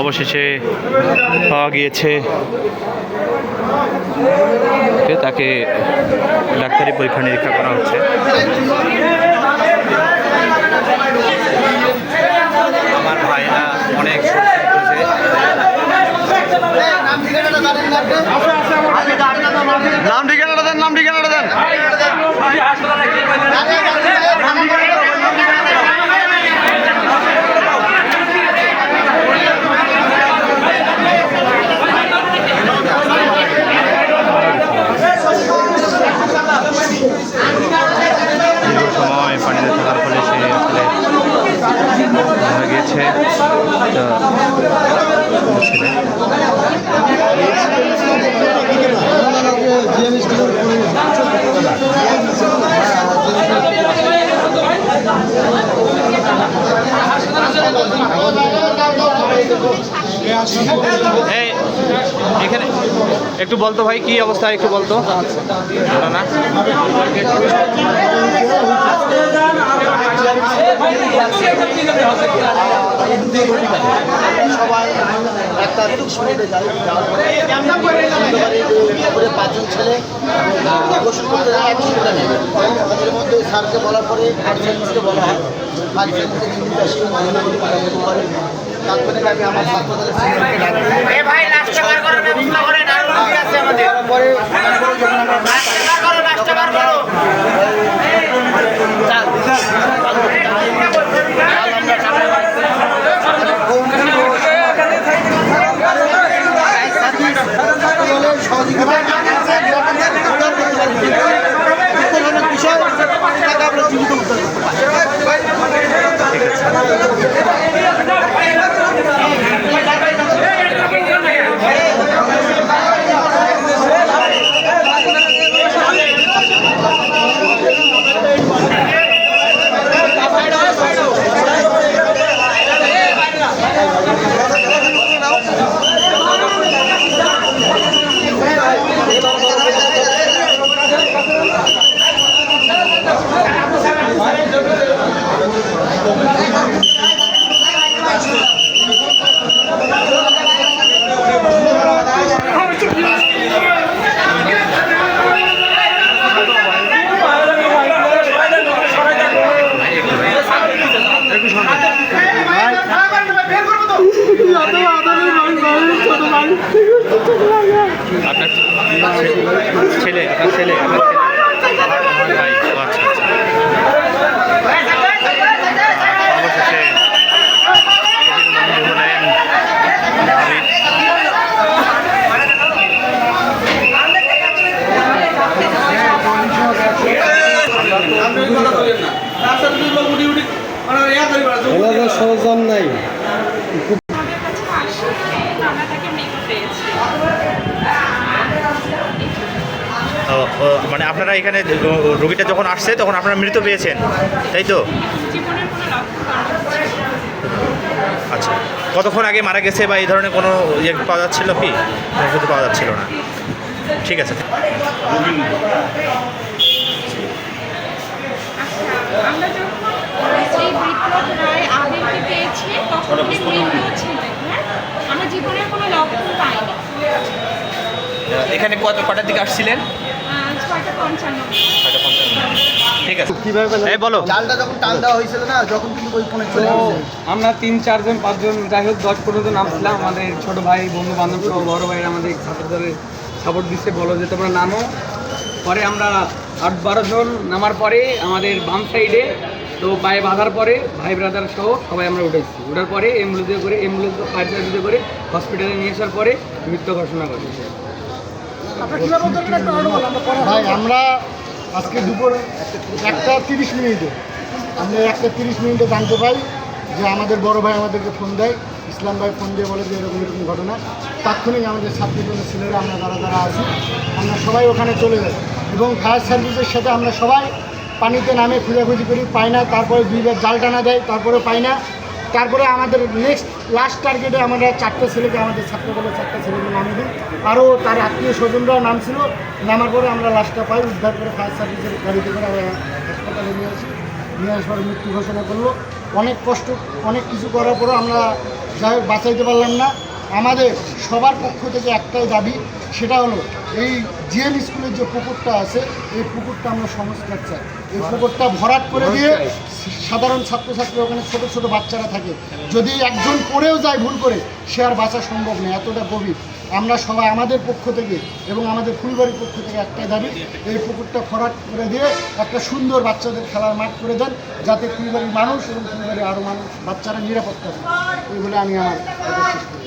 অবশেষে পাওয়া গিয়েছে, তাকে ডাক্তারি পরীক্ষা নিরীক্ষা করা হচ্ছে। আমার ভাইরা অনেক নাম ঠিকানাটা দেন, নাম ঠিকানাটা দেন। সময় পানিতে থাকার ফলে সে মারা গিয়েছে। এখানে একটু বলতো ভাই, কি অবস্থা একটু বলতো না। সবাই একটা 30 মিনিটে যায়, যাওয়ার পরে 5জন ছেলে গোসল করতে যায়, করে নেবে। তাদের মধ্যে স্যারকে বলার পরে ফায়ার সার্ভিসকে বলা হয়, ফায়ার সার্ভিসে নিয়ে আসি করে। তারপরে আমি আমার ছাত্রদের পরে সহযোগিতা বিষয় আমরা জীবিত উদ্ধার করতে পারি। ছেলে সরঞ্জাম নাই। মানে আপনারা এখানে রোগীটা যখন আসছে তখন আপনারা মৃত পেয়েছেন, তাই তো? আচ্ছা, কতক্ষণ আগে মারা গেছে বা এই ধরনের কোনো ইয়ে পাওয়া যাচ্ছিল কি? পাওয়া যাচ্ছিল না। ঠিক আছে। আমরা যখন এই বিপ্লব রায় আবিরকে পেয়েছি তখন মৃত ছিলেন, আমরা জীবনের কোনো লক্ষণ পাইনি। এখানে কটার দিকে আসছিলেন? 6:55। ঠিক আছে, কিভাবে বলো? জালটা যখন টান দেওয়া হয়েছিল না, যখন কিন্তু ওই ফোনে চলে গেছে। আমরা 3-4 জন 5 জন যাই হোক 10-15 জন নামছিলাম। আমাদের ছোট ভাই, বন্ধু বান্ধব সহ বড় ভাইয়ের আমাদের ছাত্রদের সাপোর্ট দিচ্ছে, বলো যে তোমরা নামো। পরে আমরা 8-12 জন নামার পরে আমাদের বাম সাইডে তো পায়ে বাঁধার পরে ভাই ব্রাদার সহ সবাই আমরা উঠেছি। ওঠার পরে অ্যাম্বুলেন্স ফায়ার সার্ভিসে করে হসপিটালে নিয়ে আসার পরে মৃত্যু ঘোষণা করি। ভাই আমরা আজকে দুপুর 1:30 মিনিটে আমরা 1:30 মিনিটে জানতে পাই যে আমাদের বড় ভাই আমাদেরকে ফোন দেয়, ইসলাম ভাই ফোন দিয়ে বলে যে এরকম এরকম ঘটনা। তাৎক্ষণিক আমাদের ছাত্রীদের ছেলেরা আমরা যারা আছি আমরা সবাই ওখানে চলে যাই এবং ফায়ার সার্ভিসের সাথে আমরা সবাই পানিতে নামে খোঁজাখুঁজি করি, পাই না। তারপরে 2বার জাল টানা দেয়, তারপরে পাই না। তারপরে আমাদের লাস্ট টার্গেটে আমরা 4টে ছেলেকে, আমাদের ছাত্রগুলো 4টা ছেলেকে নামিয়ে দিই। আরও তার আত্মীয় স্বজনরাও নামছিল। নামার পরে আমরা লাস্টটা পাই, উদ্ধার করে ফায়ার সার্ভিসের গাড়িতে করে আমরা হাসপাতালে নিয়ে আসি। নিয়ে আসবার মৃত্যু ঘোষণা করলো। অনেক কষ্ট, অনেক কিছু করার পরও আমরা যাই হোক বাঁচাইতে পারলাম না। আমাদের সবার পক্ষ থেকে একটাই দাবি, সেটা হলো এই জিএম স্কুলের যে পুকুরটা আছে, এই পুকুরটা আমরা সংস্কার চাই। এই পুকুরটা ভরাট করে দিয়ে সাধারণ ছাত্রছাত্রী, ওখানে ছোট ছোট বাচ্চারা থাকে, যদি একজন পড়েও যায় ভুল করে, সে আর বাঁচা সম্ভব নয়, এতটা গভীর। আমরা সবাই আমাদের পক্ষ থেকে এবং আমাদের ফুলবাড়ির পক্ষ থেকে একটাই দাবি, এই পুকুরটা ভরাট করে দিয়ে একটা সুন্দর বাচ্চাদের খেলার মাঠ করে দেন, যাতে ফুলবাড়ির মানুষ এবং ফুলবাড়ির আরও মানুষ বাচ্চারা নিরাপত্তা পায়। এই বলে আমি আমার কথা শেষ করি।